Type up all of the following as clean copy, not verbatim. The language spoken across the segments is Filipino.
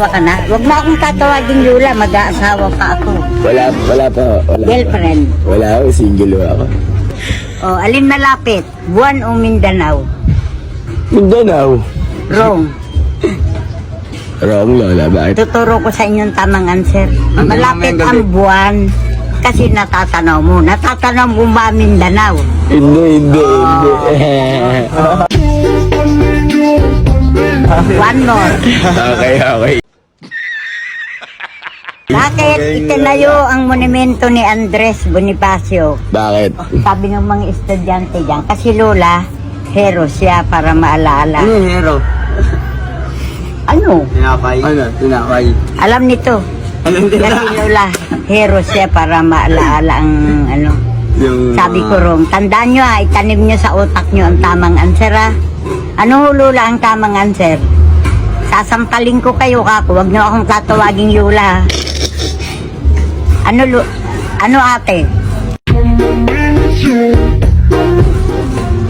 asawa ka na? Huwag mo akong tatawagin Lula, mag-aasawa pa ako. Wala pa. Wala. Girlfriend. Wala ako, single ako. O, alin malapit? Buwan o Mindanao? Mindanao. Wrong. Wrong, Lola. Bakit? Tuturo ko sa inyong tamang answer. Malapit ang buwan. Kasi natatanaw mo ba Mindanao? Hindi. One more. Okay. Bakit itinayo ang monumento ni Andres Bonifacio? Bakit? Sabi ng mga estudyante dyan, kasi Lola, hero siya para maalaala. Ano yung hero? Ano? Tinapay. Ano? Tinapay. Alam nito. Kasi Lola, hero siya para maalaala ang ano. Yung, Sabi ko Rong, tandaan nyo itanim nyo sa utak nyo ang tamang answer Ano ho Lola ang tamang answer? Sasampaling ko kayo kako, wag nyo akong tatawaging Lola. Ano ate?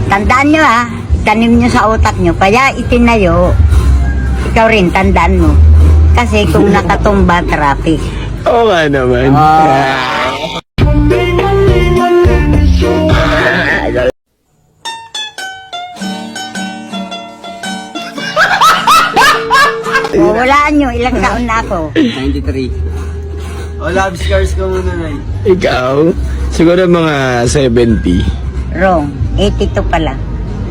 Tandaan nyo itanim nyo sa utak nyo, kaya itinayo. Ikaw rin, tandaan mo. Kasi kung nakatumba, traffic. Oo nga naman. Walaan nyo, ilang taon na ako? 93. O, love scars ko muna, Nay. Ikaw? Siguro mga 70. Wrong, 82 pala.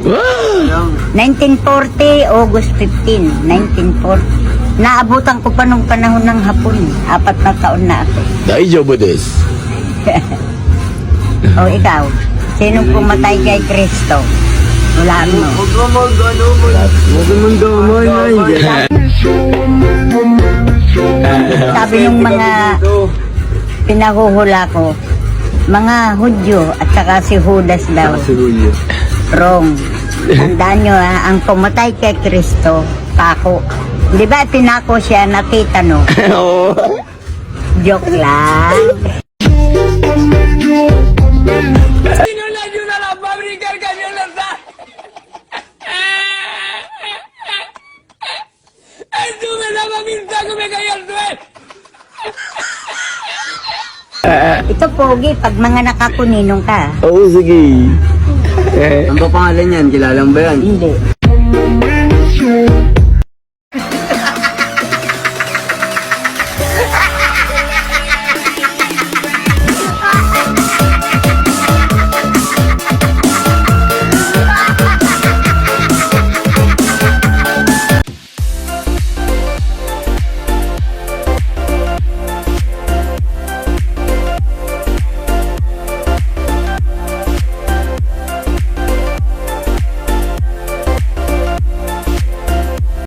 Wow! Yung, 1940, August 15, 1940. Naabutan ko pa nung panahon ng Hapon. 4 na taon na ako. Daijobu desu. O ikaw, sinong pumatay kay Kristo? Wala mo. huwag mo mag-ano mo. Huwag mo mag-damay, Nay. Sabi ng mga pinahuhula ko, mga Hudyo at saka si Judas daw. Si Julio. Wrong. Tandaan nyo ang pumatay kay Kristo, pako. Di ba pinako siya na titano? Oo. Joke lang. Ito pogi, pag mga nakakuninong ka. Oo, sige. Ano ba pangalan yan? Kilalang ba yan? Hindi.